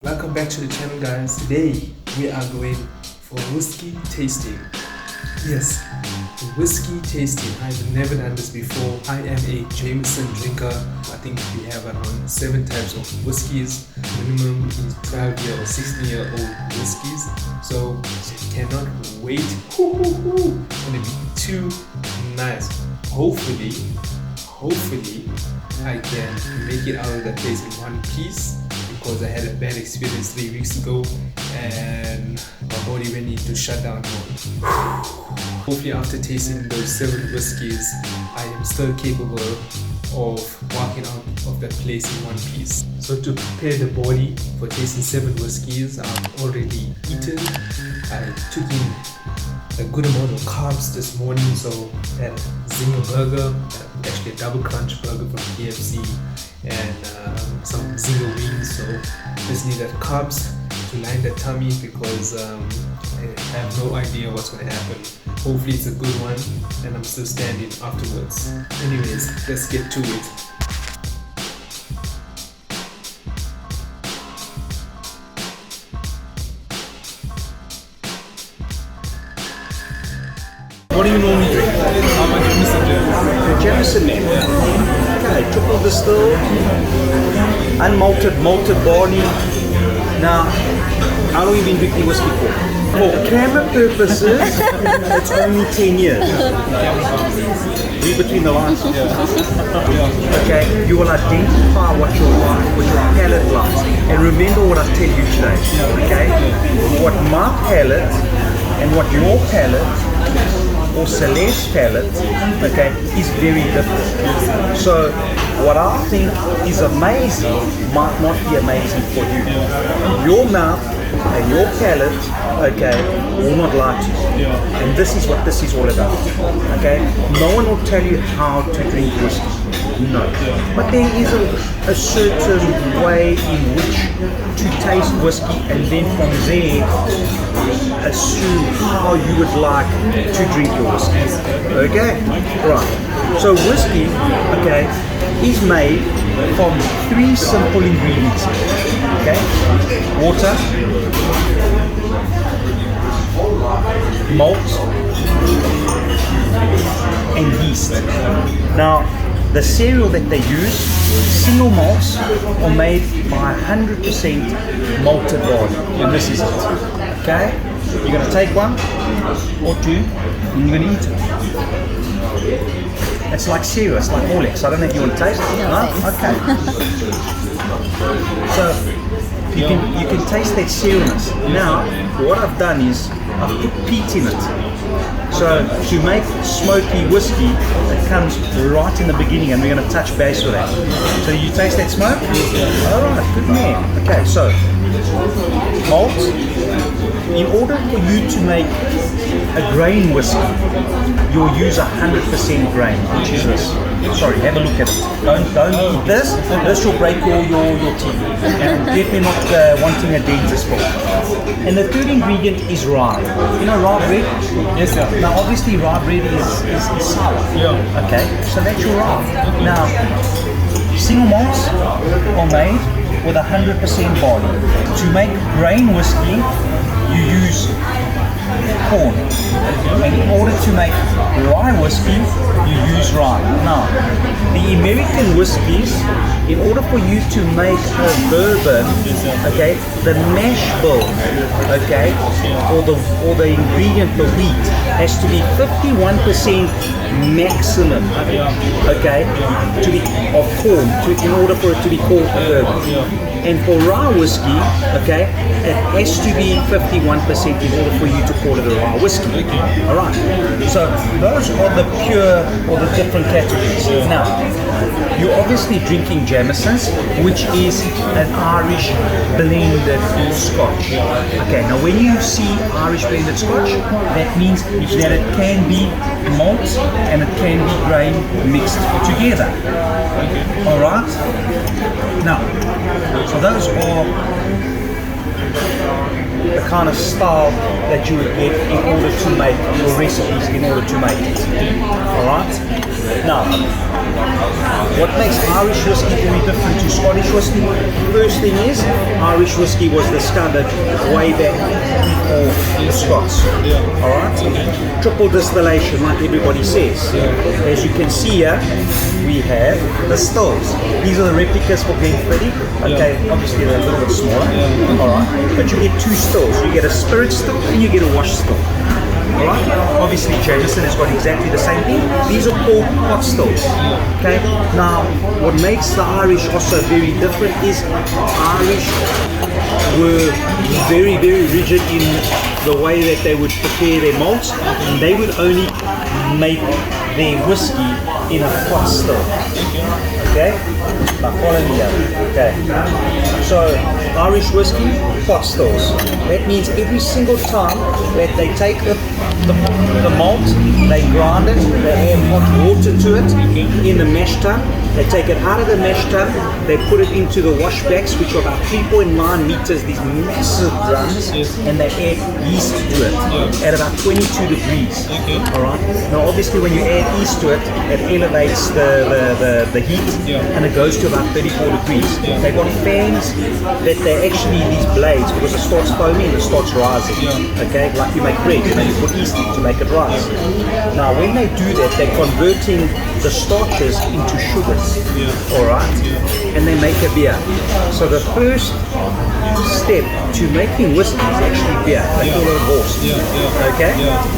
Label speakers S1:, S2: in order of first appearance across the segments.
S1: Welcome back to the channel, guys. Today we are going for whiskey tasting. Yes, whiskey tasting. I've never done this before. I am a Jameson drinker. I think we have around 7 types of whiskeys. Minimum is 12-year or 16-year-old whiskeys. So cannot wait. It's gonna be too nice. Hopefully I can make it out of the place in one piece, because I had a bad experience 3 weeks ago and my body went into shutdown mode. Hopefully after tasting those 7 whiskeys, I am still capable of walking out of that place in one piece. So to prepare the body for tasting 7 whiskeys, I've already eaten. I took in a good amount of carbs this morning, so that zinger burger, actually a double crunch burger from KFC, and some zinger wings. So just need that carbs to line the tummy, because I have no idea what's going to happen. Hopefully it's a good one and I'm still standing afterwards. Anyways, let's get to it. What do you normally drink? I'm a Jameson drink.
S2: Jameson, man. Okay, triple distilled, unmalted, malted barley. Now, how long have you been drinking whiskey for? For camera purposes, it's only 10 years. Read between the lines. Okay, you will identify what you like, what your palate likes. And remember what I tell you today. Okay? What my palate and what your palate or Celeste's palate, okay, is very different. So what I think is amazing might not be amazing for you. Your mouth and your palate, okay, will not lie to you. And this is what this is all about. Okay? No one will tell you how to drink whiskey. No. But there is a certain way in which to taste whiskey, and then from there assume how you would like to drink your whiskey. Okay? Right. So whiskey, okay, is made from 3 simple ingredients. Okay? Water, malt, and yeast. Now, the cereal that they use, single malts, are made by 100% malted barley, and this is it. Okay? You're going to take 1 or 2, and you're going to eat it. It's like cereal, it's like Horlicks. I don't know if you want to taste it. No? Okay. So you can taste that cerealness. Now, what I've done is I've put peat in it. So to make smoky whiskey, it comes right in the beginning, and we're going to touch base with that. So you taste that smoke? Alright, good man. Okay, so malt. In order for you to make a grain whiskey, you'll use 100% grain, which is this. Sorry, have a look at it. Don't eat this. This will break all your teeth. And definitely not wanting a dentist for. And the third ingredient is rye. You know rye bread?
S1: Yes, sir.
S2: Now obviously rye bread is sour.
S1: Yeah.
S2: Okay, so that's your rye. Now, single malts are made with 100% barley. To make grain whiskey, you use corn. And in order to make rye whiskey, you use rye. Now, the American whiskies, in order for you to make a bourbon, okay, the mash bill, okay, or the ingredient, the wheat, has to be 51% maximum, okay, to be of corn, in order for it to be called a bourbon. And for rye whiskey, okay, it has to be 51% in order for you to call it a rye whiskey. Alright, so those are the pure or the different categories. Now, you're obviously drinking Jameson's, which is an Irish blended Scotch. Okay, now when you see Irish blended Scotch, that means that it can be malt and it can be grain mixed together. Alright, now, so those are the kind of style that you would get in order to make your recipes, in order to make it. Alright? Now, what makes Irish whiskey very different to Scottish whiskey? First thing is, Irish whiskey was discovered way back before the Scots. Alright? Triple distillation, like everybody says. As you can see here, we have the stills. These are the replicas for Glenfiddich. Okay, obviously they're a little bit smaller. Alright? But you get two stills. You get a spirit still and you get a wash still. Alright? Obviously Jameson has got exactly the same thing. These are called pot stills. Okay? Now, what makes the Irish also very different is Irish were very, very rigid in the way that they would prepare their malts. They would only make their whiskey in a pot still. Okay? Now follow me here. Okay. So Irish whiskey, pot stills. That means every single time that they take the malt, they grind it, they add hot water to it in the mash tun. They take it out of the mash tun, they put it into the washbacks, which are about 3.9 meters, these massive drums, and they add yeast to it at about 22 degrees. Alright? Now obviously when you add yeast to it, it elevates the heat and it goes to about 34 degrees. They've got fans that they actually, these blades, because it starts foaming and it starts rising. Okay? Like you make bread, you put yeast in to make it rise. Now when they do that, they're converting the starches into sugars. Alright? And they make a beer. So the first step to making whiskey is actually beer. They call it a horse. Okay?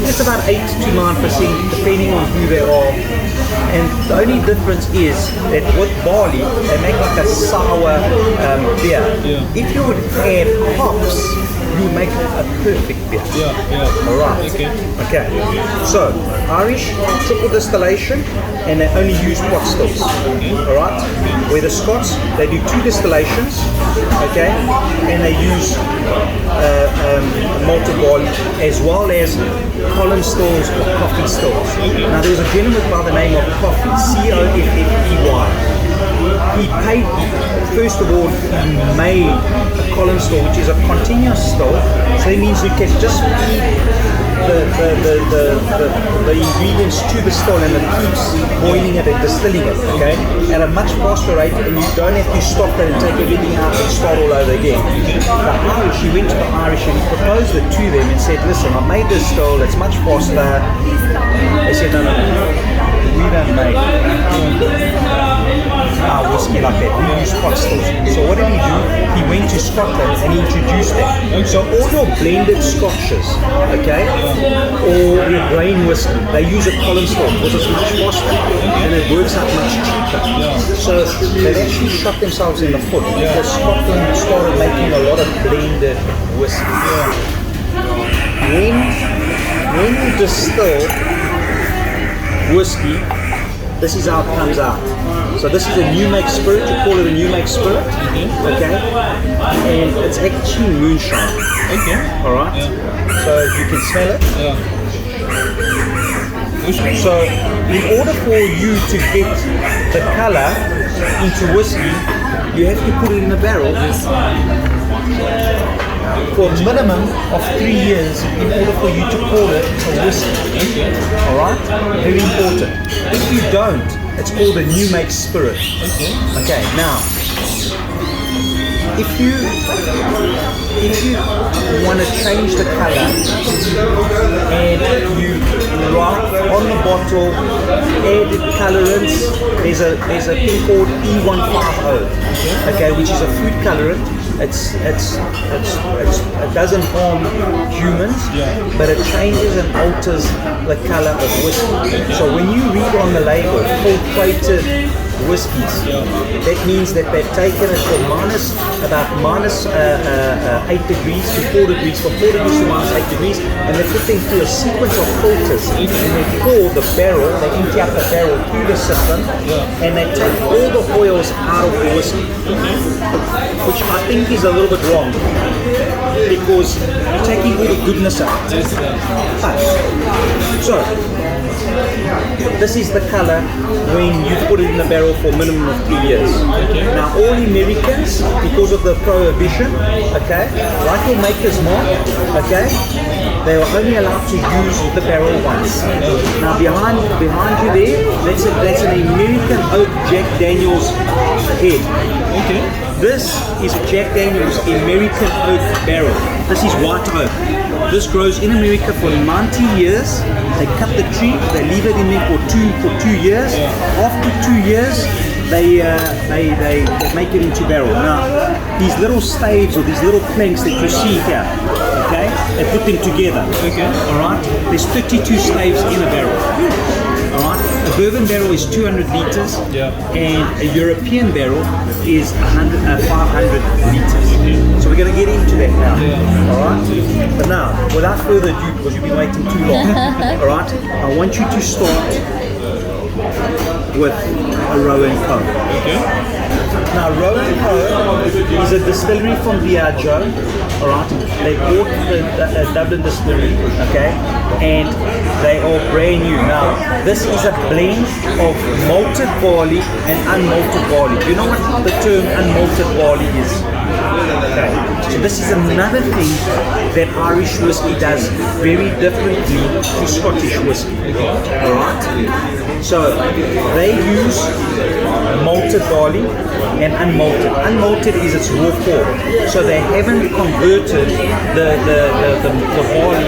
S2: It's about 8 to 9% depending on who they are. And the only difference is that with barley, they make like a sour beer. If you would add hops, you would make a perfect beer. Alright. Okay. So Irish, triple distillation, and they only use pot stills. Alright? Where the Scots, they do 2 distillations, okay, and they use malted barley as well as column stills or coffee stills. Now there was a gentleman by the name of Coffey, Coffey. He paid, first of all, he made a column still, which is a continuous still. So that means you can just feed the ingredients to the still and it keeps boiling it and distilling it, okay, at a much faster rate, and you don't have to stop it and take everything out and start all over again. The Irish, he went to the Irish and he proposed it to them and said, listen, I made this still, it's much faster. They said, no, we don't make our whiskey like that, we use pot stills. So what did he do? He went to Scotland and he introduced that. So all your blended scotches, okay, or your grain whiskey, they use a column still because it's much faster and it works out much cheaper. So they've actually shot themselves in the foot because Scotland started making a lot of blended whiskey. When you distill whiskey, this is how it comes out. So this is a new make spirit, you call it a new make spirit, okay? And it's actually moonshine. Alright? So you can smell it. So in order for you to get the color into whiskey, you have to put it in a barrel for a minimum of 3 years in order for you to call it a whiskey. Alright? Very important. If you don't, it's called a new make spirit. Okay, now if you want to change the color and you write on the bottle added colorants, there's a thing called E150, okay, which is a food colorant. It doesn't harm humans, but it changes and alters the color of whiskey. So when you read on the label filtrated whiskies, that means that they've taken it from about minus 8 degrees to 4 degrees, from 4 degrees to minus 8 degrees, and they put them through a sequence of filters, and they pour the barrel, they empty out the barrel through the system, and they take all the oils out of the whiskey, which I think is a little bit wrong, because you're taking all the goodness out. So This is the color when you put it in the barrel for a minimum of 3 years.
S1: Okay.
S2: Now all Americans, because of the prohibition, okay, like your maker's mark, okay, they are only allowed to use the barrel once. Now behind you there, that's an American oak Jack Daniel's head.
S1: Okay.
S2: This is Jack Daniel's American oak barrel. This is white oak. This grows in America for 90 years. They cut the tree, they leave it in there for two years. After 2 years, they make it into barrel. Now, these little staves or these little planks that you see here, okay, they put them together.
S1: Okay.
S2: All right. There's 32 staves in a barrel. All right. A bourbon barrel is 200 liters, and a European barrel is 500 liters. So we're going to get into that now. All right. But now, without further ado, because you've been waiting too long, all right, I want you to start with a Roe & Co.
S1: Okay.
S2: Now, Roe & Co. is a distillery from Diageo, all right? They bought the Dublin distillery, okay? And they are brand new. Now, this is a blend of malted barley and unmalted barley. Do you know what the term unmalted barley is? Okay. So this is another thing that Irish whiskey does very differently to Scottish whiskey, all right? So they use malted barley and unmalted. Unmalted is its raw form. So they haven't converted the barley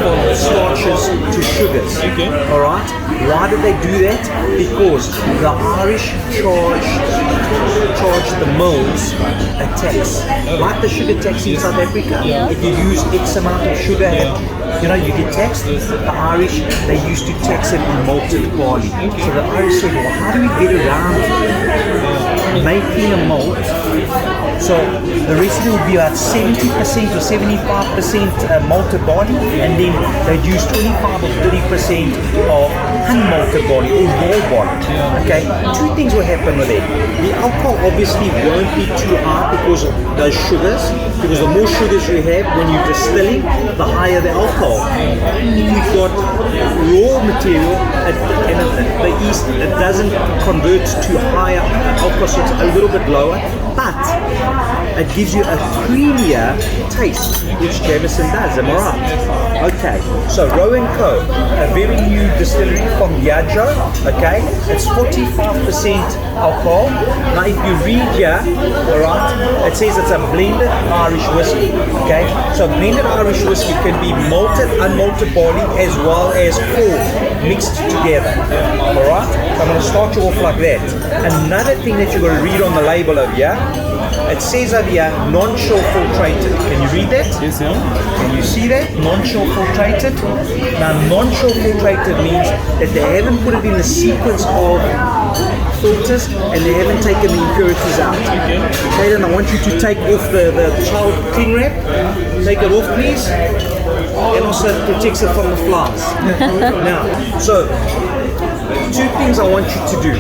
S2: from starches to sugars.
S1: Okay.
S2: All right. Why did they do that? Because the Irish charge the mills a tax, like the sugar tax in South Africa. If you use X amount of sugar, you know, you get taxed. The Irish, they used to tax it on malted barley. So the Irish said, well, how do we get around making a malt? So the recipe would be about 70% or 75% malted barley, and then they'd use 25 or 30% of unmalted barley or raw barley. Okay, two things will happen with it. The alcohol obviously won't be too high because of those sugars, because the more sugars you have when you're distilling, the higher the alcohol. If you've got raw material and the yeast, it doesn't convert to higher alcohol, so it's a little bit lower, but it gives you a creamier taste, which Jameson does, am I right? Okay, so Roe & Co., a very new distillery from Diageo, okay, it's 45% alcohol. Now if you read here, alright, it says it's a blended Irish whiskey, okay, so blended Irish whiskey can be malted, unmalted barley as well as corn mixed together, alright, so I'm going to start you off like that. Another thing that you're going to read on the label over here, it says over here, non-chill filtrated. Can you read that?
S1: Yes, sir.
S2: Can you see that? Non-chill filtrated. Now, non-chill filtrated means that they haven't put it in the sequence of filters and they haven't taken the impurities out. Okay. Okay, then I want you to take off the child cling wrap. Take it off, please. And also it protects it from the flies. Now, so two things I want you to do.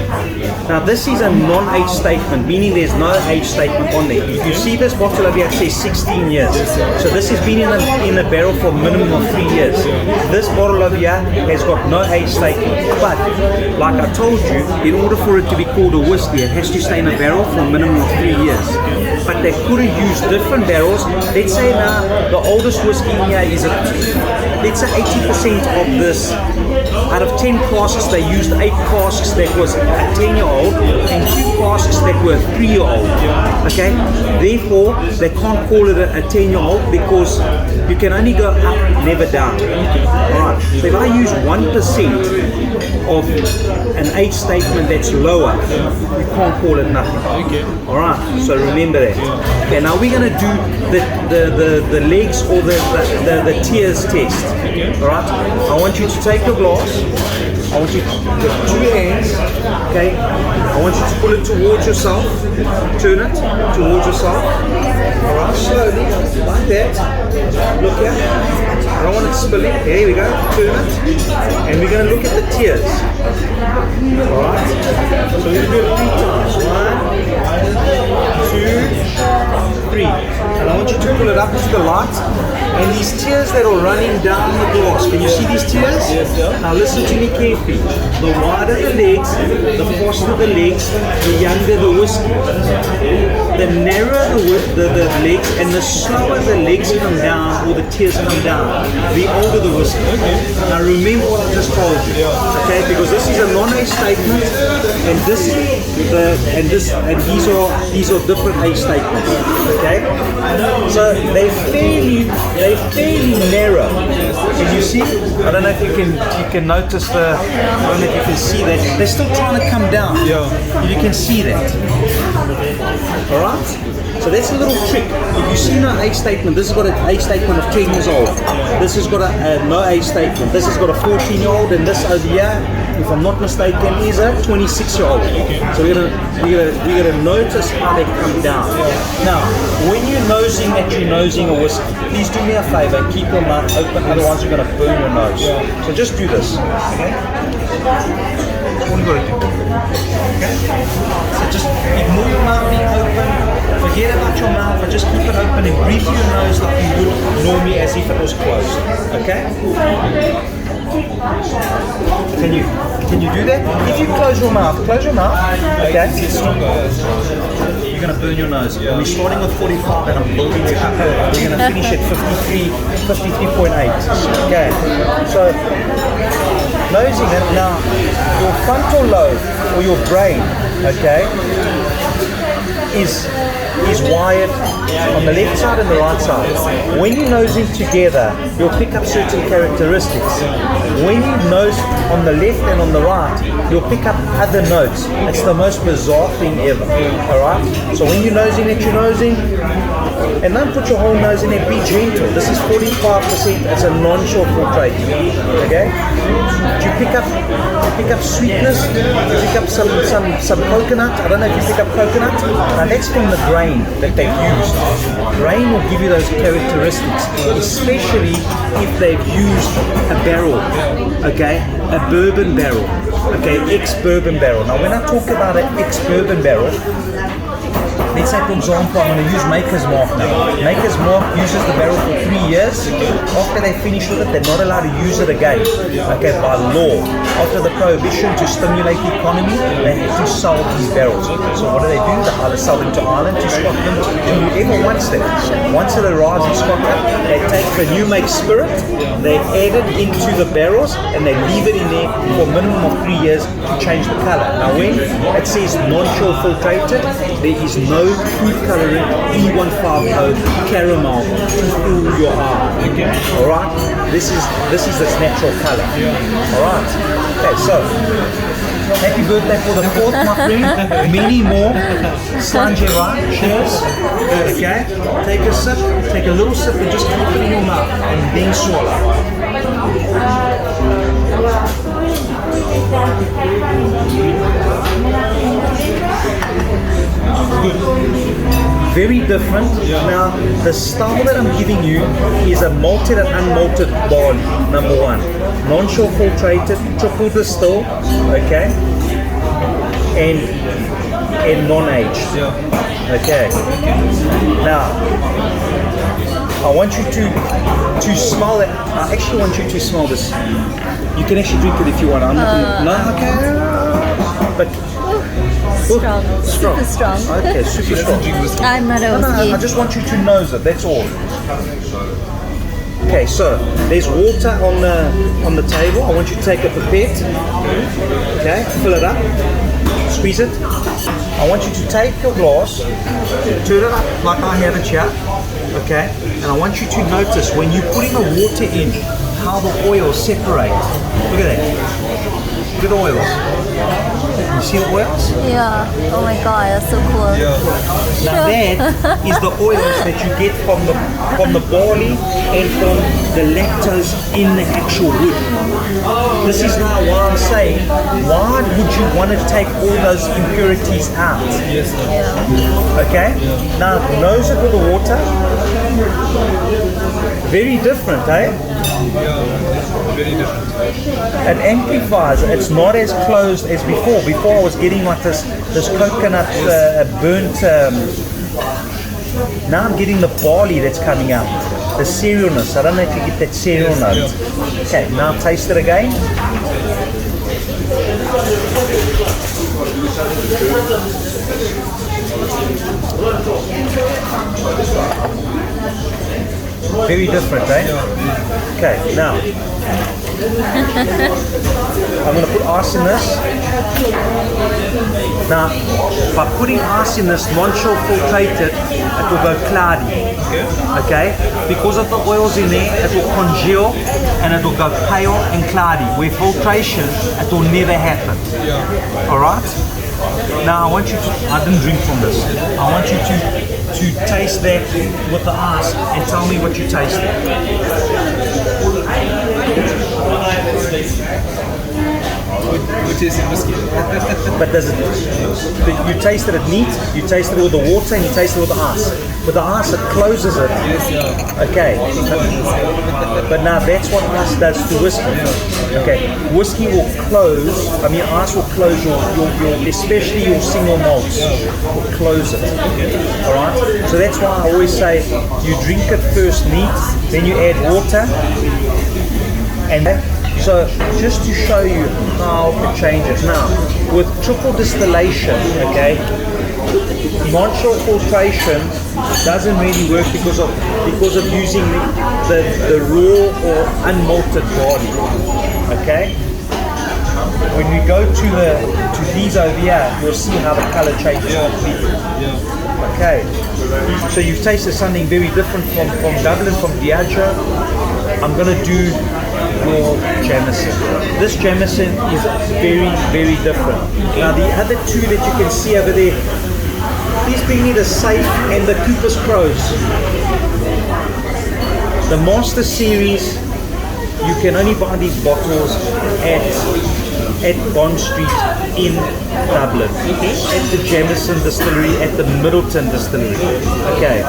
S2: Now this is a non-age statement, meaning there's no age statement on there. You see this bottle over here, it says 16 years. So this has been in a barrel for a minimum of 3 years. This bottle over here has got no age statement. But like I told you, in order for it to be called a whiskey, it has to stay in a barrel for a minimum of 3 years. But they could have used different barrels. Let's say now the oldest whiskey in here is let's say 80% of this. Out of 10 casks, they used 8 casks that was a 10-year-old and 2 casks that were 3-year-old. Okay, therefore they can't call it a 10-year-old because you can only go up, never down. Alright, so if I use 1% of an age statement that's lower, you can't call it nothing.
S1: Okay.
S2: Alright, so remember that. Okay, now we're gonna do the legs or the tiers test. Alright, I want you to take your glass. I want you to with 2 hands, okay, I want you to pull it towards yourself, turn it towards yourself, alright, slowly, like that. Look here. I don't want it spilling. Here we go. Turn it. And we're going to look at the tears. Alright? So we're going to do it 3 times. 1, 2, 3. And I want you to pull it up into the light. And these tears that are running down the glass. Can you see these tears? Now listen to me carefully. The wider the legs, the faster the legs, the younger the whiskey. The narrower the legs and the slower the legs come down or the tears come down, the older the whiskey. Now remember what I just told you, okay? Because this is a non-age statement, and these are different age statements, okay? So they're fairly narrow. Can you see? I don't know if you can notice I don't know if you can see that. They're still trying to come down. Yeah. You can see that. Alright? So that's a little trick. If you see no age statement, this has got an age statement of 10 years old. This has got a no age statement. This has got a 14-year-old, and this over here, if I'm not mistaken, is a 26-year-old. So we're gonna notice how they come down. Now, when you're nosing a whiskey, please do me a favor, keep your mouth open, otherwise you're gonna burn your nose. So just do this. Okay? That's all you gotta do. Okay? So just ignore your mouth being open. Forget about your mouth, but just keep it open and breathe through your nose like you would normally as if it was closed. Okay? Can you do that? If you close your mouth, okay? You're gonna burn your nose. We're starting with 45 and I'm building it up. We're gonna finish at 53.8. Okay. So nosing it now, your frontal lobe or your brain, okay, is wired on the left side and the right side. When you're nosing together, you'll pick up certain characteristics. When you nose on the left and on the right, you'll pick up other notes. It's the most bizarre thing ever. Alright? So when you're nosing, and don't put your whole nose in there, be gentle. This is 45%, it's a non-short filtrate. Okay? You pick up sweetness, you pick up some coconut. I don't know if you pick up coconut. Now that's from the grain that they've used. Grain will give you those characteristics, especially if they've used a barrel, okay? A bourbon barrel, okay? Ex-bourbon barrel. Now when I talk about an ex-bourbon barrel, let's say for example, I'm going to use Maker's Mark now. Maker's Mark uses the barrel for 3 years. After they finish with it, they're not allowed to use it again, okay, by law. After the prohibition to stimulate the economy, they have to sell these barrels. So what do? They either sell them to Ireland, to Scotland, to whoever wants them. Once it arrives in Scotland, they take the new make spirit, they add it into the barrels, and they leave it in there for a minimum of 3 years to change the color. Now when it says non-chill filtrated, there is no food coloring, E150 caramel to fool your eye. Okay. Alright? This is its natural color. Alright? Okay, so happy birthday for the 4th, my friend. Many more. Sanjay, right? Cheers. Okay? Take a sip, take a little sip and just keep it in your mouth and then swallow. Good. Very different. Now, the style that I'm giving you is a malted and unmalted barley, number one. Non-shore filtrated, triple distilled, okay, and non-aged, okay. Now, I want you to smell it. I actually want you to smell this. You can actually drink it if you want. I'm not no, okay. But
S3: strong. Super strong.
S2: Okay, super strong.
S3: I'm not a whiskey.
S2: No, I just want you to nose it. That's all. Okay, so there's water on the table. I want you to take a pipette. Okay, fill it up. Squeeze it. I want you to take your glass, turn it up like I have it here. Okay, and I want you to notice when you're putting the water in, how the oils separate. Look at that. Look at the oils. You see the oils?
S3: Yeah. Oh my god, that's so cool.
S2: Yeah. Now that is the oils that you get from the barley and from the lactose in the actual wood. This is now why I'm saying, why would you want to take all those impurities out?
S3: Yeah.
S2: Okay? Now nose it with the water. Very different, eh?
S1: Yeah, very different.
S2: It amplifies. It's not as closed as before. Before I was getting like this coconut burnt. Now I'm getting the barley that's coming out. The cerealness. I don't know if you get that cereal note. Okay, now taste it again. Very different, eh? Okay, now I'm going to put ice in this. Now, by putting ice in this non-chill filtrated, it will go cloudy. Okay? Because of the oils in there, it will congeal and it will go pale and cloudy. Where filtration, it will never happen. Alright? Now I want you to, I didn't drink from this. I want you to taste that with the ice and tell me what you tasted.
S1: Which is whiskey.
S2: But does it, you tasted it neat, you tasted it with the water and you tasted it with the ice. With the ice it closes it.
S1: Yes, yeah.
S2: Okay. But now that's what ice does to whiskey. Okay. Whiskey will close, I mean ice will close your especially your single malts. Will close it. Alright? So that's why I always say you drink it first neat, then you add water and so just to show you how it changes. Now, with triple distillation, okay, non-chill filtration doesn't really work because of using the raw or unmalted barley. Okay? When we go to these over here, you'll see how the color changes completely. Okay. So you've tasted something very different from Dublin, from Diageo. I'm gonna do your Jameson. This Jameson is very, very different. Now the other two that you can see over there, please bring me the Safe and the Cooper's Crows. The Master Series, you can only buy these bottles at Bond Street in Dublin, at the Jameson Distillery, at the Middleton Distillery. Okay.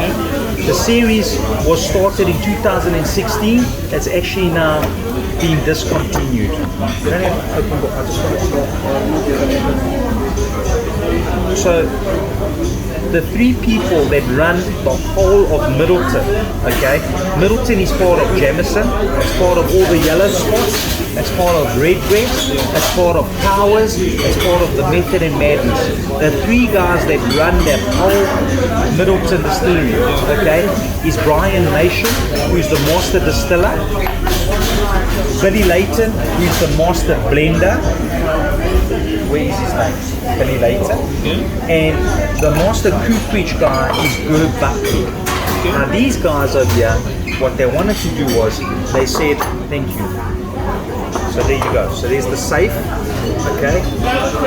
S2: The series was started in 2016. It's actually now being discontinued. So the three people that run the whole of Middleton, okay? Middleton is part of Jameson, it's part of all the yellow spots, it's part of Redbreast, it's part of Powers, it's part of the Method and Madness. The three guys that run that whole Middleton distillery, okay, is Brian Nation, who's the master distiller, Billy Layton, who's the master blender. Where is his name? Billy Layton. And the master cooperage guy is Gerb Buckley. Now these guys over here, what they wanted to do was, they said, thank you. So there you go. So there's the Safe, okay?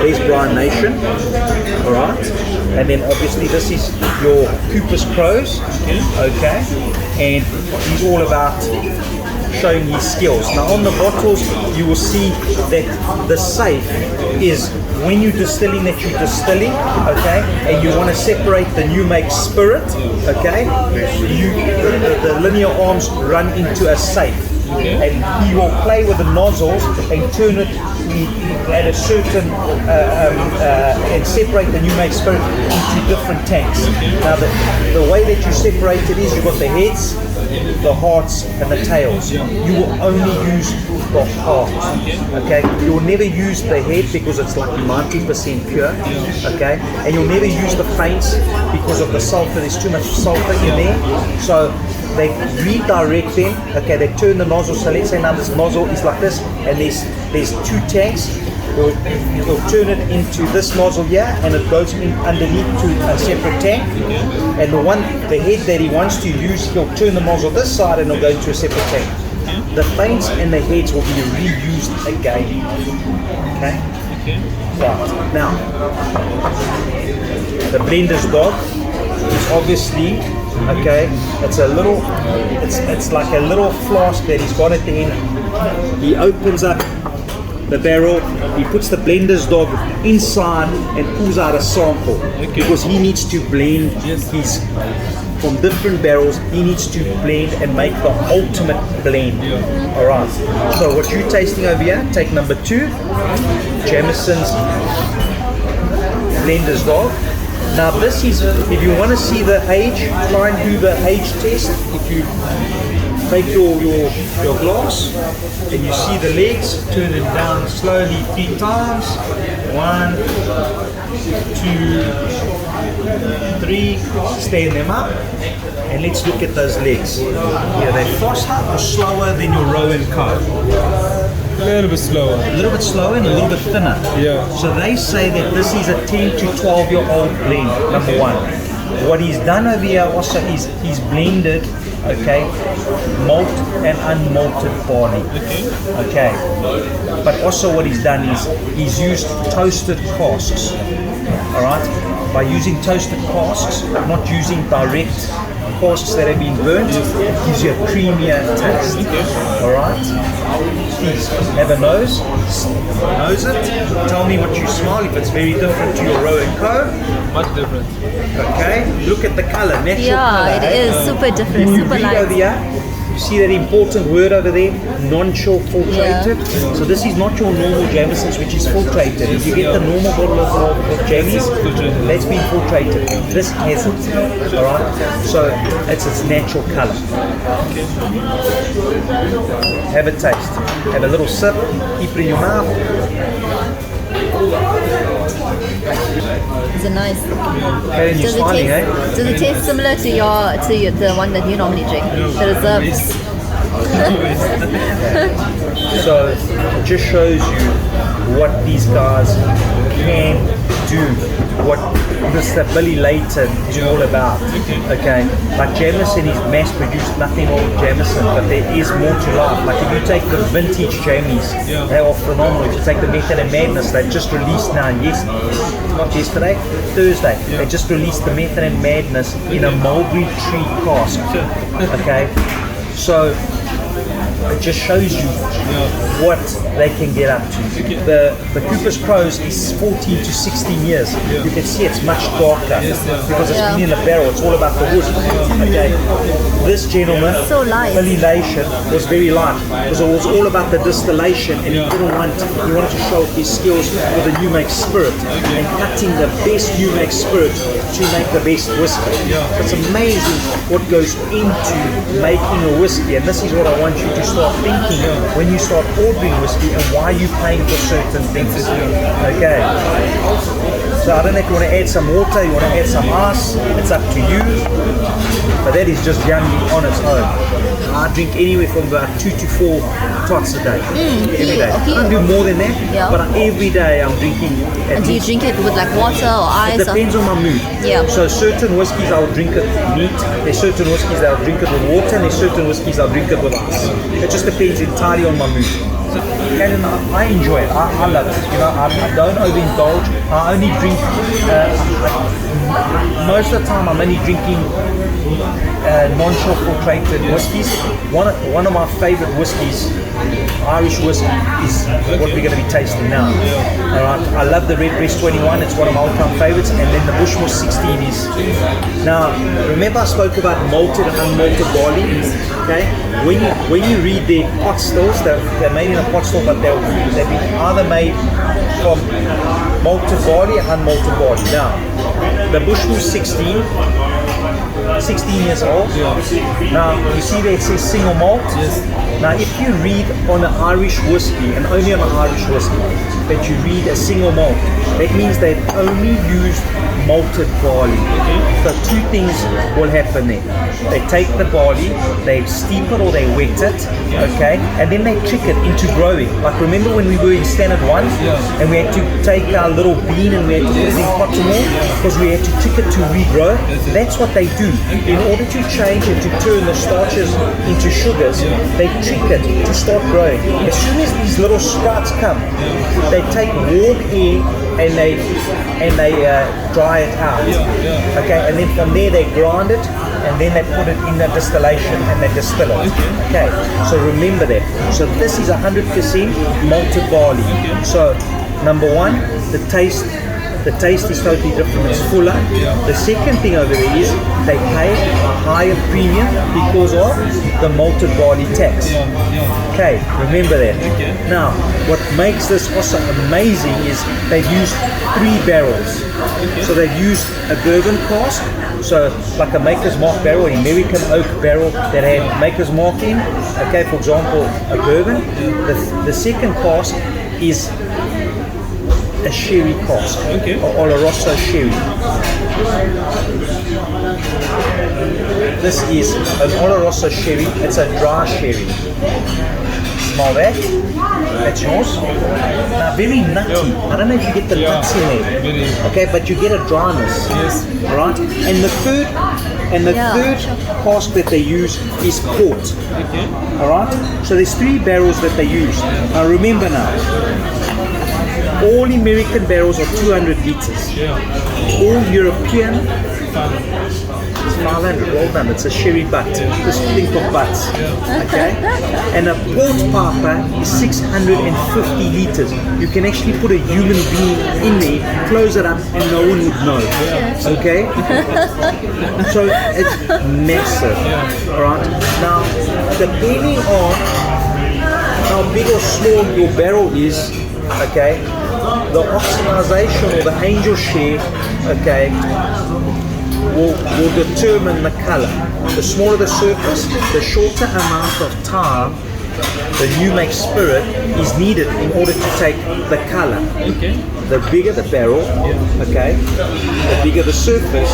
S2: There's Brian Nation, alright? And then obviously this is your Cooper's Crows, okay? And he's all about showing his skills. Now on the bottles you will see that the Safe is when you're distilling, okay, and you want to separate the new make spirit, okay, the linear arms run into a Safe, and he will play with the nozzles and turn it at a certain and separate the new make spirit into different tanks. Now the way that you separate it is you've got the heads, the hearts and the tails. You will only use the heart, okay? You will never use the head because it's like 90% pure, okay? And you'll never use the feints because of the sulfur. There's too much sulfur in there. So they redirect them, okay? They turn the nozzle. So let's say now this nozzle is like this, and there's two tanks. You'll turn it into this nozzle here, and it goes in underneath to a separate tank. And the head that he wants to use, he'll turn the nozzle this side and it'll go into a separate tank. The feints and the heads will be reused again. Okay? Right. Now, the blender's dog is obviously, okay, it's like a little flask that he's got at the end. He opens up the barrel, he puts the blender's dog inside and pulls out a sample because he needs to blend from different barrels. He needs to blend and make the ultimate blend. All right. So what you're tasting over here, take number 2, Jameson's Blender's Dog. Now this is, if you want to see the age, try and do the age test. If you take your glass and you see the legs, turn them down slowly 3 times. 1, 2, 3, stand them up, and let's look at those legs. Yeah, they're faster or slower than your row and co?
S1: A little bit slower.
S2: A little bit slower and a little bit thinner.
S1: Yeah.
S2: So they say that this is a 10 to 12-year-old blend, number 1. What he's done over here also is he's blended, okay, malt and unmalted barley. Okay. But also what he's done is he's used toasted casks. Alright? By using toasted casks, not using direct casks that have been burnt, it gives you a creamier taste. Alright? Please have a nose. Nose it. Tell me what you smell, if it's very different to your Row & Co.
S1: Much different.
S2: Okay? Look at the color, natural
S3: Yeah,
S2: color.
S3: it is super different,
S2: You
S3: super
S2: read
S3: light.
S2: over here, you see that important word over there, non-chill filtrated. So this is not your normal Jameson's, which is filtrated. If you get the normal bottle of Jamie's, that's been filtrated. This hasn't. Alright? So it's its natural color. Have a taste. Have a little sip, keep it in your mouth.
S3: Is it nice?
S2: Okay, and you're smiling, eh?
S3: Does it taste similar to the one that you normally drink? The reserves.
S2: So it just shows you what these guys can do, what Mr. Billy Layton is all about. Okay, like Jameson is mass produced, nothing wrong with Jameson, but there is more to life. Like if you take the vintage Jamies, they are phenomenal. If you take the Method and Madness, they just released now, not yesterday, Thursday, they just released the Method and Madness in a mulberry tree cask. Okay, so it just shows you what they can get up to. The Cooper's Crows is 14 to 16 years. You can see it's much darker because it's been in the barrel. It's all about the wood. Okay. This gentleman,
S3: So light.
S2: Billy Layton, was very light because it was all about the distillation, and he wanted to show his skills with the new make spirit and cutting the best new make spirit to make the best whiskey. It's amazing what goes into making a whiskey, and this is what I want you to start thinking when you start ordering whiskey and why you're paying for certain things. Okay. So I don't know if you want to add some water, you want to add some ice, it's up to you. But that is just yummy on its own. I drink anywhere from about 2 to 4 tots a day. Every day. I don't do more than that, but every day I'm drinking at
S3: And do you
S2: least.
S3: drink it with like water or ice?
S2: It depends on my mood.
S3: Yeah.
S2: So certain whiskies I'll drink it neat. There's certain whiskies that I'll drink it with water, and there's certain whiskies I'll drink it with ice. It just depends entirely on my mood. And I enjoy it. I love it. You know, I don't overindulge. I only drink. Most of the time, I'm only drinking non-chill filtrated whiskies. One of my favorite whiskies, Irish whiskey, is what we're going to be tasting now. Alright, I love the Redbreast 21. It's one of my all-time favorites, and then the Bushmills 16 is. Now, remember I spoke about malted and unmalted barley. Okay, when you read their pot stills, they're made in a pot still, but they've been either made from malted barley and unmalted barley. Now, the Bushmills 16 years old. Now, you see there it says single malt. Now, if you read on an Irish whiskey, and only on an Irish whiskey, that you read a single malt, that means they've only used malted barley. So two things will happen there. They take the barley, they steep it or they wet it, okay, and then they trick it into growing. Like remember when we were in standard 1 and we had to take our little bean and we had to put it in cotton wool because we had to trick it to regrow? That's what they do. In order to change and to turn the starches into sugars, they trick it to start growing. As soon as these little sprouts come, they take warm air and they dry it out. Okay, and then from there they grind it and then they put it in the distillation and they distill it. Okay, so remember that. So this is 100% malted barley. So number one, the taste The taste is totally different. It's fuller. The second thing over there is they pay a higher premium because of the malted barley tax. Okay, remember that. Now, what makes this also amazing is they've used 3 barrels. So they've used a bourbon cask, so like a Maker's Mark barrel, an American oak barrel that had Maker's Mark in. Okay, for example, a bourbon. The second cask is a sherry cask, or Oloroso sherry. This is an Oloroso sherry. It's a dry sherry. Smell that? That's yours. Now, very nutty. I don't know if you get the nuts in there. Okay, but you get a dryness. Yes. Right? And the third cask that they use is port. Alright? So there's 3 barrels that they use. Now remember now, all American barrels are 200 liters. All European 500. Well done. It's a sherry butt. Just think of butts. Okay? And a port piper is 650 liters. You can actually put a human being in there, close it up, and no one would know. Okay? So it's massive. Alright? Now, depending on how big or small your barrel is, okay, the oxidization or the angel share, okay, will determine the color. The smaller the surface, the shorter amount of time the new make spirit is needed in order to take the color. The bigger the barrel, okay, the bigger the surface.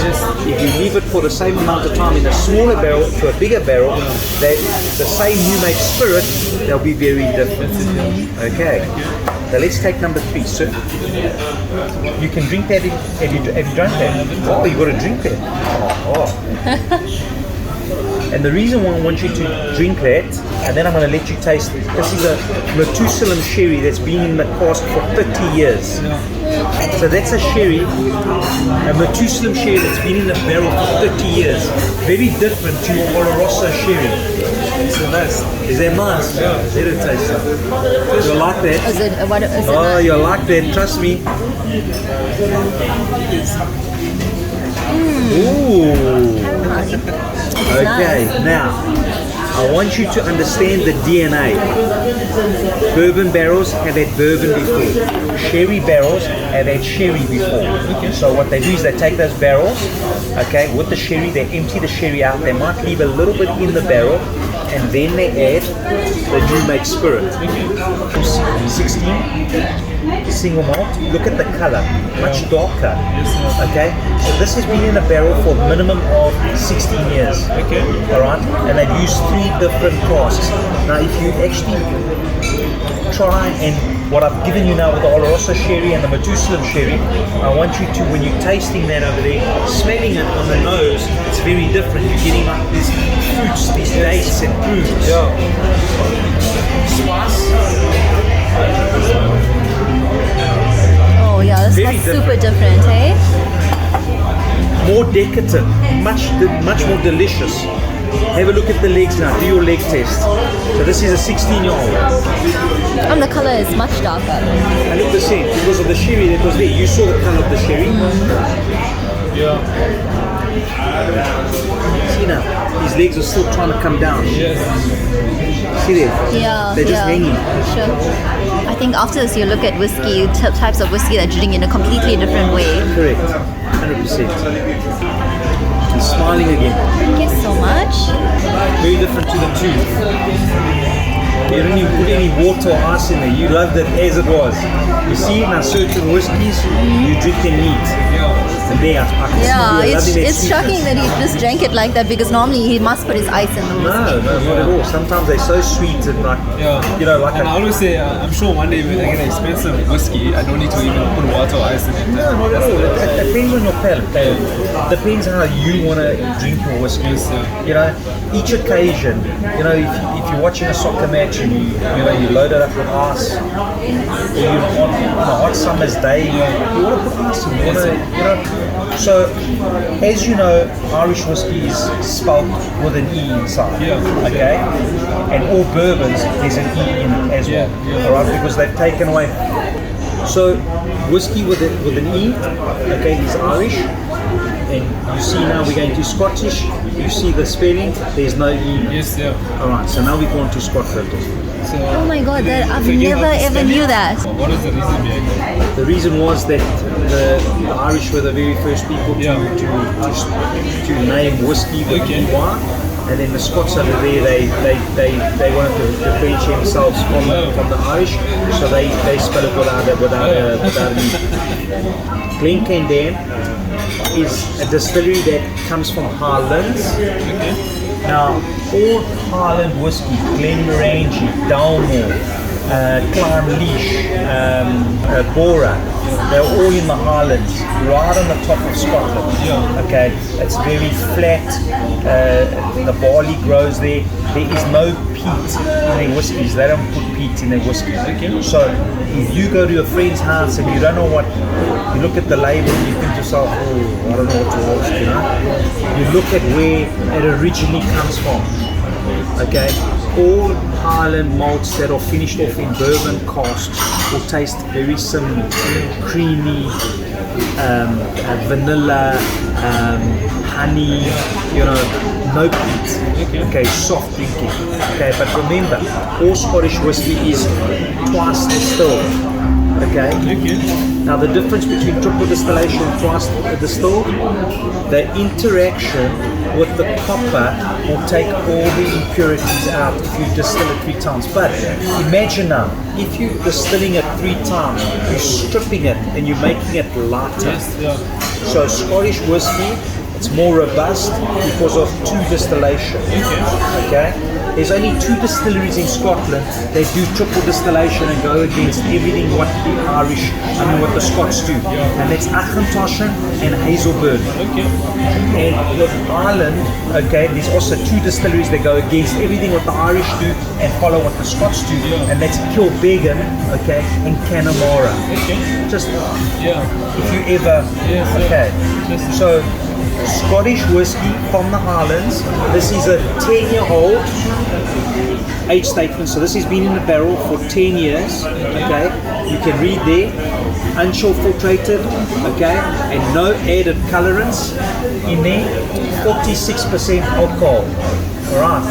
S2: If you leave it for the same amount of time in a smaller barrel to a bigger barrel, the same new make spirit, they'll be very different. Okay. So let's take number 3, sir. You can drink that if you drank that. Oh, you got to drink that. And the reason why I want you to drink that, and then I'm going to let you taste it. This is a Methuselah sherry that's been in the cask for 30 years. So that's a sherry, a Methuselah sherry that's been in the barrel for 30 years. Very different to your Oloroso sherry. Is that nice? Yeah. Let it taste it. You'll like that.
S3: Is it, what, is it
S2: nice? You'll like that, trust me. Ooh. Okay,
S3: nice.
S2: Now I want you to understand the DNA. Bourbon barrels have had bourbon before. Sherry barrels have had sherry before. So what they do is they take those barrels, okay, with the sherry, they empty the sherry out. They might leave a little bit in the barrel, and then they add the new make spirit. 16 single malt. Look at the color, much darker. Okay, so this has been in a barrel for a minimum of 16 years. Okay. All right, and they've used 3 different casks. Now, if you actually try and what I've given you now with the Oloroso sherry and the Methuselah sherry, I want you to, when you're tasting that over there, smelling it on the nose, it's very different. You're getting like these fruits, these dates and prunes. Spice.
S3: Oh yeah, that's super different, eh?
S2: More decadent, much more delicious. Have a look at the legs now. Do your leg test. So this is a 16-year-old.
S3: And the color is much darker.
S2: I look the same because of the sherry that was there. You saw the color of the sherry. Yeah. See now, his legs are still trying to come down. Yes. See there?
S3: Yeah.
S2: They're just hanging.
S3: Sure. I think after this you'll look at whiskey, types of whiskey that you're drinking in a completely different way.
S2: Correct. 100%. He's smiling again.
S3: Thank you so much.
S2: Very different to the 2. You don't even put any water or ice in there. You loved it as it was. You see, now certain whiskies, you drink them neat. And there, I can see
S3: it's shocking that he just drank it like that, because normally he must put his ice in the whiskey.
S2: No, not at all. Sometimes they're so sweet and like, you know, like.
S1: And I always say, I'm sure one day when I get an expensive whiskey, I don't need to even put water or ice in it.
S2: No, not at all. It depends on your palate. Depends on how you want to drink your whiskey. You know, each occasion. You know, if you're watching a soccer match and you load it up with ice, or you're on a hot summer's day, you want to put ice in. You want to, So, as you know, Irish whiskey is spelled with an E inside, okay? And all bourbons, there's an E in it as well, alright? Because they've taken away So whiskey with an E, okay, is Irish. And you see now we're going to Scottish. You see the spelling, there's no E.
S1: Yes, yeah.
S2: Alright, so now we're going to Scotland.
S1: So,
S3: Oh my god, that I've
S1: so you
S3: never ever
S1: understand
S3: knew
S1: it?
S3: that.
S1: What is the reason behind that?
S2: The reason was that the Irish were the very first people to name whiskey with
S1: Okay.
S2: EY, and then the Scots over there they wanted to differentiate themselves from the Irish, so they spell it without an E. Glencairn is a distillery that comes from Highlands.
S1: Okay.
S2: Now, all Highland whiskey, Glenmorangie, Dalmore, Clonleash, Bora, they're all in the Highlands, right on the top of Scotland.
S1: Yeah.
S2: Okay, it's very flat. The barley grows there. There is no peat in their whiskies. They don't put peat in their whiskies.
S1: Okay.
S2: So if you go to a friend's house and you don't know what, you look at the label and you think to yourself, oh, I don't know what to order, you know. You look at where it originally comes from. Okay, all Highland malts that are finished off in bourbon casks will taste very similar, creamy, vanilla, honey, you know, no peat. Okay, soft drinking. Okay, but remember, all Scottish whiskey is twice distilled. Okay. Now the difference between triple distillation and twice distilled, the interaction with the copper will take all the impurities out if you distill it 3 times. But imagine now, if you're distilling it 3 times, you're stripping it and you're making it lighter.
S1: Yes, yeah.
S2: So Scottish whiskey, it's more robust because of 2 distillation. Okay? There's only 2 distilleries in Scotland that do triple distillation and go against everything what what the Scots do. And that's Achentoshan and Hazelburn.
S1: Okay.
S2: And with Ireland, okay, there's also 2 distilleries that go against everything what the Irish do and follow what the Scots do. And that's Kilbeggan, okay, and Connemara.
S1: Okay.
S2: Just
S1: Yeah.
S2: if you ever,
S1: Yes,
S2: okay.
S1: Yes.
S2: So Scottish whiskey from the Highlands. This is a 10-year-old age statement. So this has been in the barrel for 10 years. Okay, you can read there, unchill filtrated. Okay, and no added colorants in there. 46% alcohol. All right.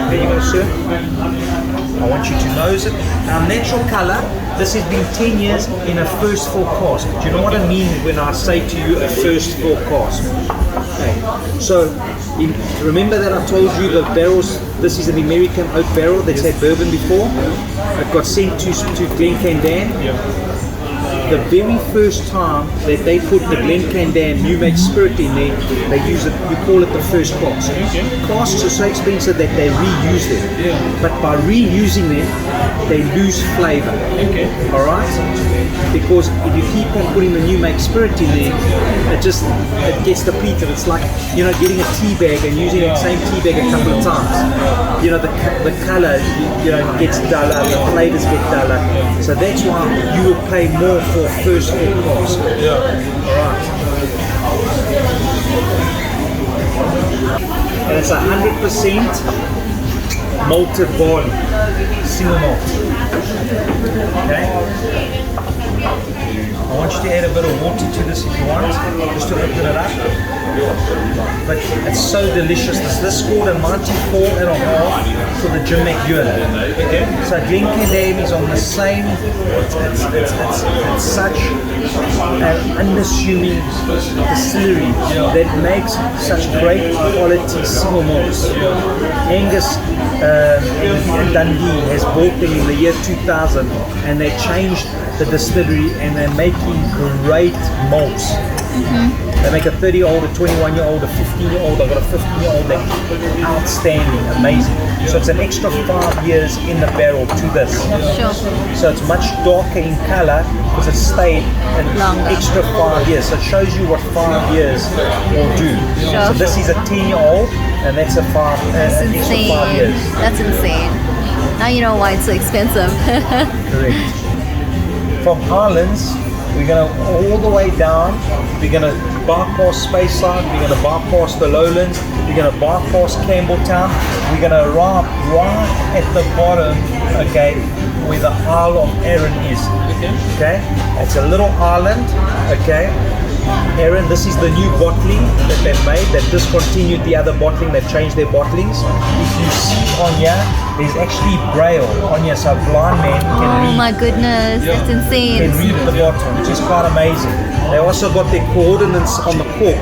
S2: There you go, sir. I want you to nose it. Now, natural color. This has been 10 years in a first fill cask. Do you know what I mean when I say to you a first fill cask? Okay. So, remember that I told you the barrels, this is an American oak barrel that's had bourbon before. It got sent to Glencairn. The very first time that they put the Glencairn New Make Spirit in there, they use it, you call it the first cask. Casks are so expensive that they reuse them. But by reusing them, they lose flavor. Alright? Because if you keep on putting the New Make Spirit in there, it gets depleted. It's like, you know, getting a tea bag and using the same tea bag a couple of times. You know, the color, you know, gets duller, the flavors get duller. So that's why you will pay more for first full cask. Alright. And it's 100% malted barley, single malt. Okay. I want you to add a bit of water to this if you want, just to open it up. But it's so delicious. This scored a 94.5 for the Jim McEwan. Okay. So Glencairn is on the same. It's such an unassuming distillery that makes such great quality single malts. Angus and Dundee has bought them in the year 2000, and they changed the distillery and they're making great malts. They make a 30-year-old, a 21-year-old, a 15-year-old. I've got a 15-year-old that's outstanding, amazing. So it's an extra 5 years in the barrel to this.
S3: Sure.
S2: So it's much darker in color because it stayed an extra 5 years. So it shows you what 5 years will do.
S3: Sure.
S2: So this is a 10-year-old, and that's an extra 5 years.
S3: That's insane. Now you know why it's so expensive.
S2: Correct. From Highlands, We're going to all the way down. We're going to bypass Speyside. We're going to bypass the lowlands. We're going to bypass Campbelltown. We're going to arrive right at the bottom, okay, where the Isle of Arran is. Okay? It's a little island, okay? Arran, this is the new bottling that they've made. They've discontinued the other bottling. They've changed their bottlings. If you see on here, there's actually braille on here, so a blind man can read.
S3: Oh my goodness, that's insane.
S2: Can read the bottle, which is quite amazing. They also got their coordinates on the cork.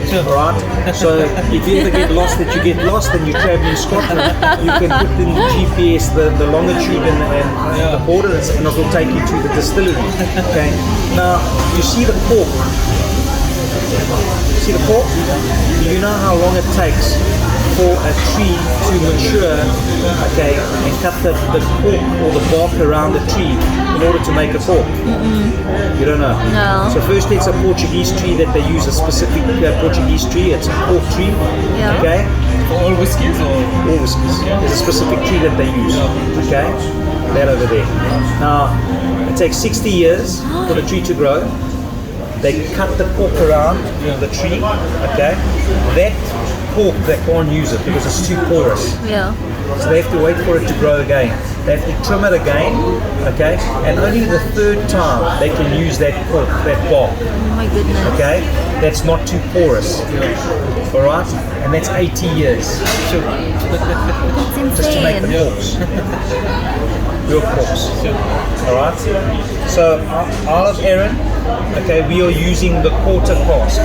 S2: Right? So if you ever get lost, that you get lost and you travel in Scotland, you can put in the GPS the longitude and the coordinates, and it will take you to the distillery. Okay. Now you see the cork. See the cork? Do you know how long it takes for a tree to mature, okay, and cut the cork or the bark around the tree in order to make a cork? You don't know?
S3: No.
S2: So firstly, it's a Portuguese tree that they use, a specific Portuguese tree. It's a cork tree.
S3: Yeah.
S2: Okay.
S1: For all whiskies or?
S2: All whiskies. There's a specific tree that they use. Okay. That over there. Now, it takes 60 years for the tree to grow. They cut the cork around the tree. Okay. That cork, they can't use it because it's too porous.
S3: Yeah.
S2: So they have to wait for it to grow again. They have to trim it again, okay? And only the third time they can use that cork, that bark.
S3: Oh my goodness.
S2: Okay? That's not too porous. Alright? And that's 80 years.
S3: That's
S2: Just to make the
S3: insane.
S2: corks. Real corks. Alright? So Isle of Arran, okay, we are using the quarter cask.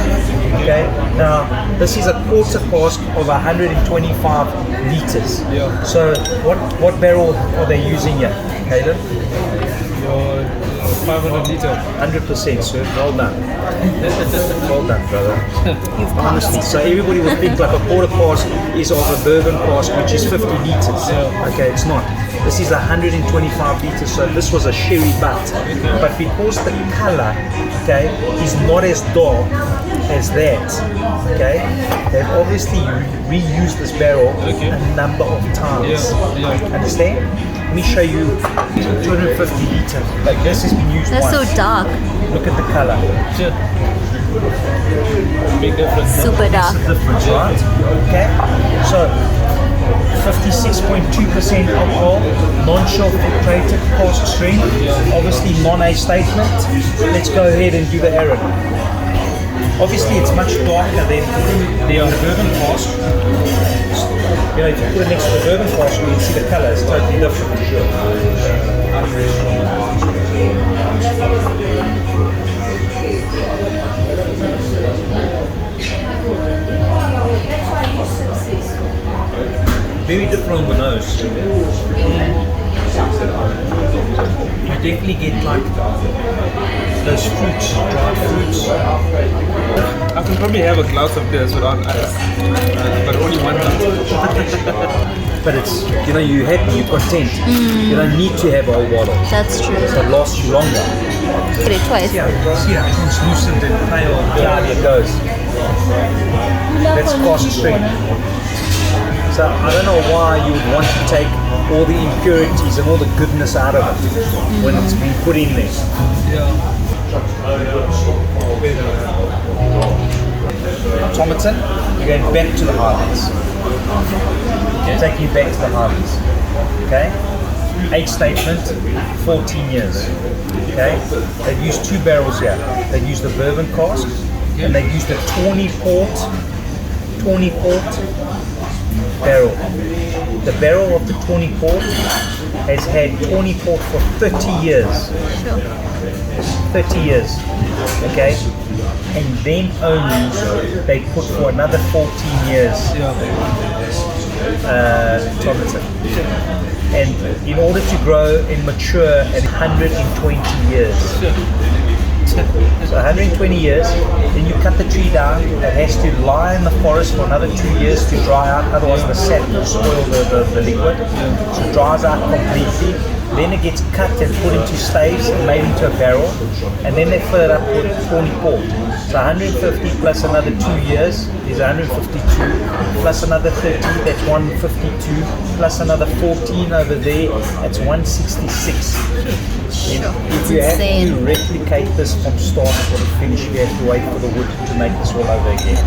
S2: Okay? Now, this is a quarter cask of 125 liters.
S1: Yeah.
S2: So what barrel are they using here, Kaylin?
S1: Your 500 liter.
S2: 100%, sir. Well done. Well done, brother. Honestly. So everybody would think like a quarter cask is of a bourbon cask, which is 50 liters. Okay, it's not. This is 125 liters, so this was a sherry butt. But because the color, okay, is not as dark as that, okay, they've obviously reused this barrel a number of times. Understand? Let me show you 250 liter. Like this has been used
S3: That's
S2: once.
S3: so dark.
S2: Look at the color.
S1: Big difference.
S3: Super dark.
S2: That's the difference, right? Okay. So 56.2% alcohol, non-chill filtrated cask strength, obviously non-age statement. Let's go ahead and do the Arran. Obviously it's much darker than the bourbon cask. You know, if you put it next to the bourbon cask, you can see the colour is totally different for sure. Very different on the nose. You definitely get like those fruits, dried fruits.
S1: I can probably have a glass of this without ice, but only one glass.
S2: But it's, you know, you're happy, you're content. You don't need to have a whole bottle.
S3: That's true.
S2: So it lasts you longer.
S3: Get it twice.
S2: See how translucent and pale cloudy it goes. That's cask strength. So I don't know why you would want to take all the impurities and all the goodness out of it when it's been put in there. Thomaton, you're going back to the Highlands. Take you back to the Highlands. Okay? Age statement, 14 years. Okay? They've used two barrels here. They've used the bourbon cask and they've used the Tawny Port barrel. The barrel of the Tawny Port has had Tawny Port for 30 years. 30 years. Okay? And then only they put for another 14 years Thomaton. And in order to grow and mature at 120 years. So 120 years, then you cut the tree down, it has to lie in the forest for another 2 years to dry out, otherwise the sap will spoil the liquid. So it dries out completely. Then it gets cut and put into staves and made into a barrel, and then they fill it up with Tawny Port. So 150 plus another 2 years is 152, plus another 30, that's 152, plus another 14 over there, that's 166. If you have to replicate this from start to finish, you have to wait for the wood to make this all over again.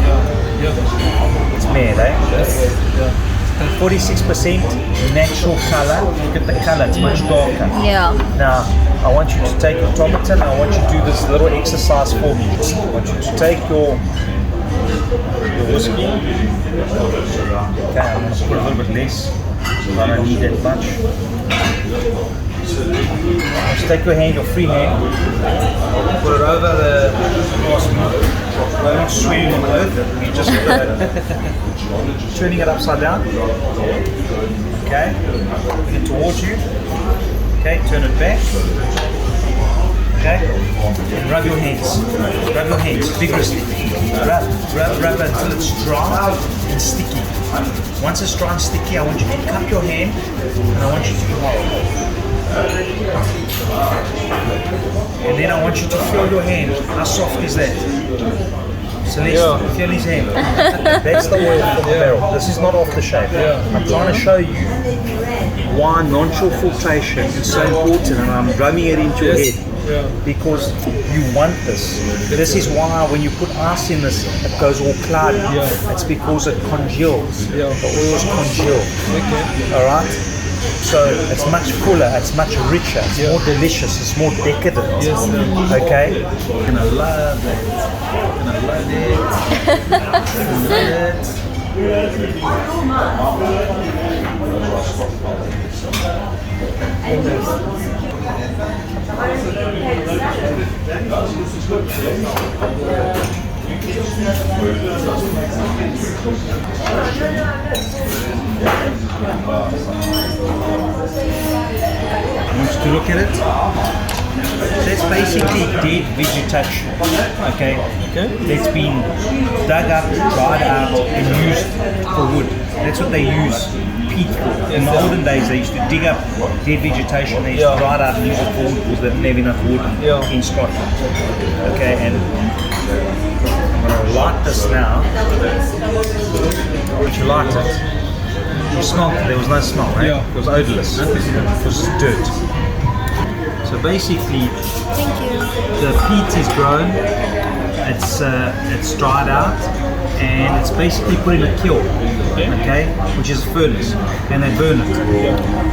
S2: It's mad, eh? 46% natural color. Look at the color, it's much darker.
S3: Yeah.
S2: Now, I want you to take your tomato and I want you to do this little exercise for me. I want you to take your whiskey. Okay, I'm going to put a little bit less. I don't need that much. Just take your hand, your free hand, put it over the glass milk. You're not swearing on the earth, you're just turning it upside down. Okay, bring it towards you. Okay, turn it back. Okay, and rub your hands. Rub your hands vigorously. Rub until it's dry and sticky. Once it's dry and sticky, I want you to cup your hand and I want you to hold. And then I want you to feel your hand. How soft is that? Celeste, feel his hand. That's the oil from the barrel. This is not off the shape. I'm trying to show you why non-chill filtration is so important, and I'm drumming it into your head. Because you want this. This is why when you put ice in this, it goes all cloudy. It's because it congeals. The oils congeal. Alright? So it's much fuller, it's much richer, it's more delicious, it's more decadent. Okay? You're gonna love it. You're gonna love it. I want you to look at it. That's basically dead vegetation. Okay? That's been dug up, dried out, and used for wood. That's what they use peat for. In the olden days, they used to dig up dead vegetation, they used to dry it out and use it for wood because they didn't have enough wood in Scotland. Okay, and I'm going to light this now. Once you light it, you smelled it, there was no smell, right? It was odorless. It was dirt. So basically, the peat is grown, it's dried out, and it's basically put in a kiln, okay, which is a furnace, and they burn it.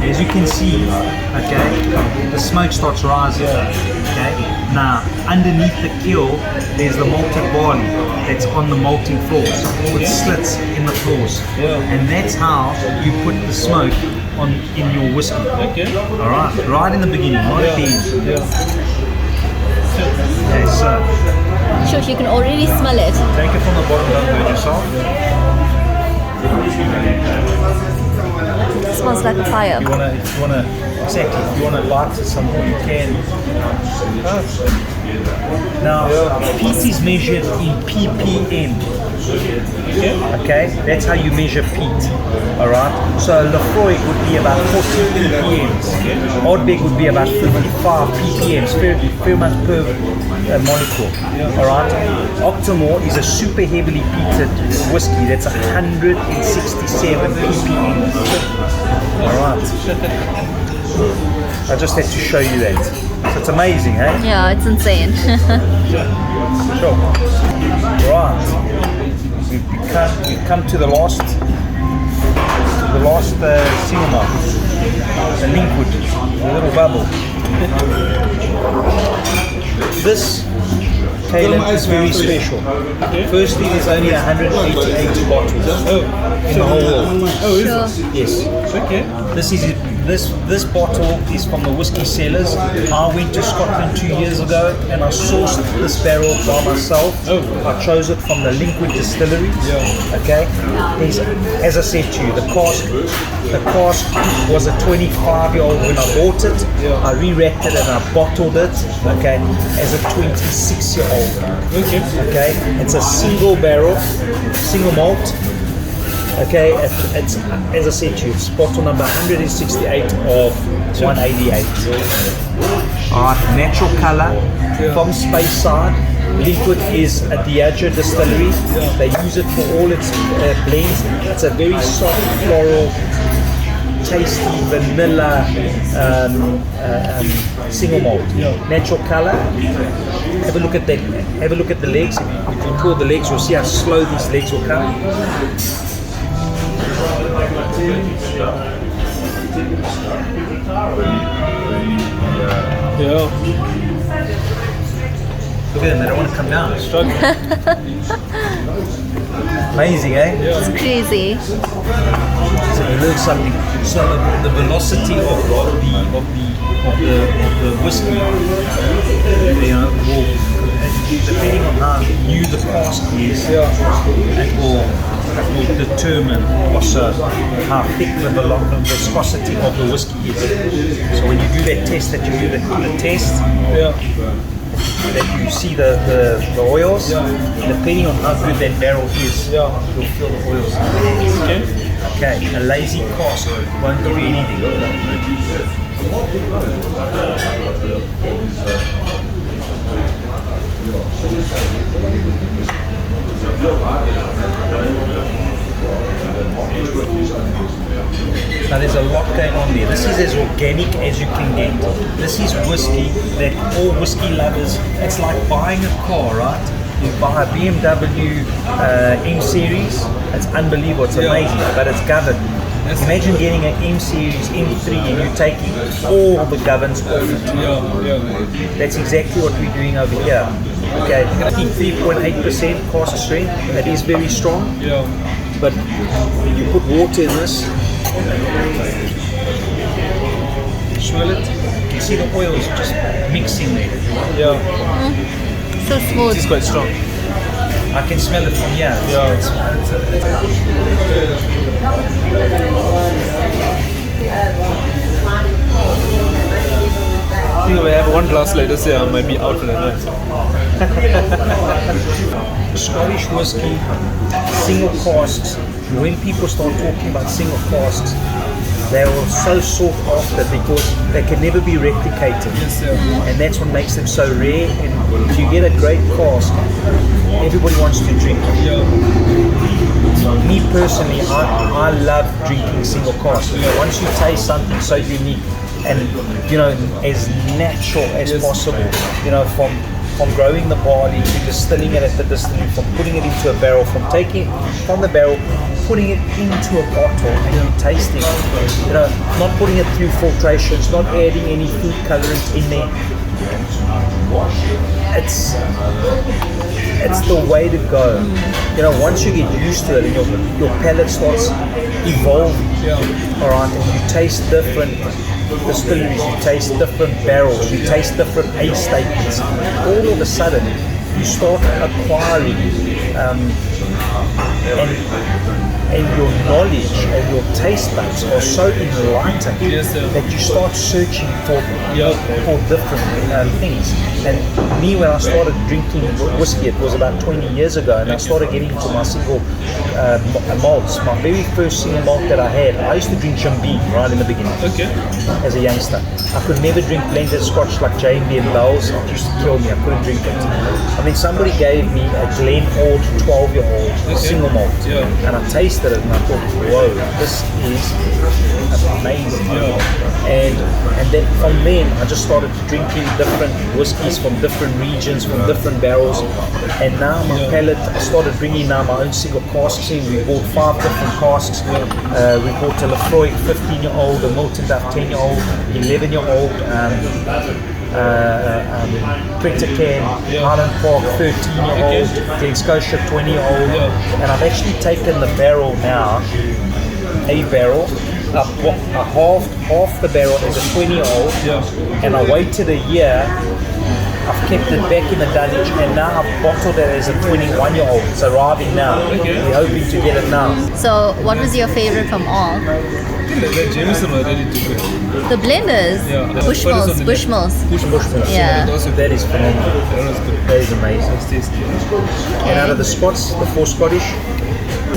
S2: As you can see, okay, the smoke starts rising, okay. Now, underneath the kiln, there's the malted barley that's on the malting floors, with slits in the floors, and that's how you put the smoke in your whiskey. All right in the beginning, not at the end. Okay, so
S3: Sure, you can already smell it.
S2: take it from the bottom, don't do it yourself.
S3: It smells like a fire.
S2: If you wanna, exactly. If you wanna light it some more, you can. Now, peat is measured in ppm. Okay, that's how you measure peat. All right. So Lefroy would be about 40 ppms. Oddbeg would be about 55 ppms, very much per molecule. All right. Octomore is a super heavily peated whiskey. That's 167 ppm. All right. I just had to show you that. So it's amazing, eh?
S3: Yeah, it's insane.
S2: Sure. Right. We've come to the last single malt, the linkwood, the little bubble. This KAYLIN is very special. Firstly, there's only 188 bottles in the whole world.
S3: Sure.
S2: Yes.
S1: Okay.
S2: This bottle is from the whiskey cellars. I went to Scotland 2 years ago and I sourced this barrel by myself. I chose it from the Linkwood distillery. Okay. As I said to you, the cask was a 25-year-old when I bought it. I re-racked it and I bottled it. Okay. As a 26-year-old. Okay. It's a single barrel, single malt. Okay, it's as I said to you, it's bottle number 168 of 188. Alright, natural colour from Speyside. Liquid is a Diageo distillery. They use it for all its blends. It's a very soft floral, tasty vanilla single malt. Natural color. Have a look at that. Have a look at the legs. If you pull the legs, you'll see how slow these legs will come.
S1: Yeah.
S2: Look at them, they don't want to come down. Amazing, eh?
S3: It's crazy.
S2: So you learn something. So the velocity of the whiskey, you know, will, depending on how new the cask is, it will determine also how thick the viscosity of the whiskey is. So when you do that test, that you do the test, that you see the oils, depending on how good that barrel is, you'll feel the oils. Okay, a lazy cask won't give you anything. Now there's a lot going on there. This is as organic as you can get. This is whiskey that all whiskey lovers, it's like buying a car, right? You buy a BMW M Series, it's unbelievable, it's amazing, but it's governed. Imagine getting an M Series M3 and you're taking all the governs off it. That's exactly what we're doing over here. Okay, 3.8% cask strength, that is very strong. But you put water in this, swirl it, you can see the oils just mixing there.
S3: So smooth.
S1: It's quite strong.
S2: I can smell it from here.
S1: I think if I have one glass like this, I might be out for the night.
S2: Scottish whiskey, single casks. When people start talking about single casks, they are so sought after because they can never be replicated. And that's what makes them so rare. And if you get a great cask, everybody wants to drink it. Me personally, I love drinking single casks. Once you taste something so unique and, you know, as natural as possible, you know, from growing the barley to distilling it at the distillery, from putting it into a barrel, from taking it from the barrel, putting it into a bottle and you're tasting it. You know, not putting it through filtrations, not adding any food colorants in there. It's the way to go. You know, once you get used to it and your palate starts evolving, alright, and you taste different distilleries, you taste different barrels, you taste different age statements, all of a sudden you start acquiring and your knowledge and your taste buds are so enlightened that you start searching for different things. And me, when I started drinking whiskey, it was about 20 years ago, and I started getting into my single malts. My very first single malt that I had, I used to drink Jim Beam right in the beginning as a youngster. I could never drink blended Scotch like J&B and Bell's. It used to kill me, I couldn't drink it. I mean, somebody gave me a Glen Old 12-year-old single malt, and I tasted it and I thought, whoa, this is amazing. And then from then I just started drinking different whiskies from different regions, from different barrels, and now my palate, I started bringing now my own single casks in. We bought 5 different casks. We bought a Lefroy 15-year-old, a Milton Duff 10-year-old, 11-year-old, Patherkaylin, Highland Park 13-year-old, Glen Scotia 20-year-old, and I've actually taken the barrel now, a barrel, half the barrel as a 20-year-old, and I waited a year. I've kept it back in the dunnage, and now I've bottled it as a 21-year-old. It's arriving now. We're hoping to get it now.
S3: So, what was your favorite from all?
S1: The Jameson was really too good.
S3: The blenders? Bushmills.
S2: Bushmills.
S3: Yeah.
S2: That is phenomenal.
S1: That was good.
S2: That is amazing.
S1: It's tasty.
S2: And out of the Scots, the 4 Scottish,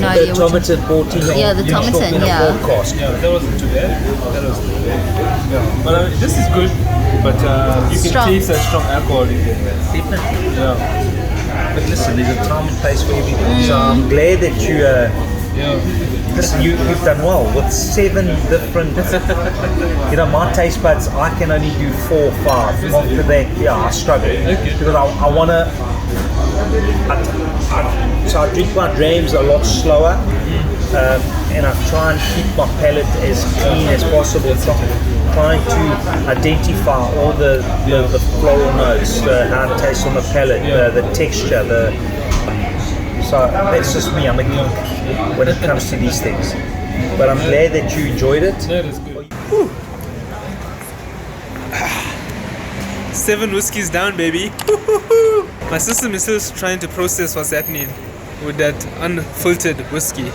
S3: No
S2: the
S3: idea.
S2: Tomatin 14-year-old.
S3: Yeah, the Tomatin, yeah.
S1: That wasn't too bad. That was too bad. But this is good. But you can
S3: Strong.
S1: taste that strong alcohol in there.
S2: Definitely.
S1: Yeah.
S2: but listen, there's a time and place for everything. So I'm glad that you, listen, you've done well with 7 different, you know, my taste buds, I can only do 4 or 5. After that, yeah, I struggle. Because I want to, so I drink my drams a lot slower. And I try and keep my palate as clean as possible, trying to identify all the floral notes, how it tastes on the palate, the texture, so that's just me, I'm a geek when it comes to these things. But I'm glad that you enjoyed it.
S1: That is good. 7 whiskeys down, baby. My system is still trying to process what's happening with that unfiltered whiskey.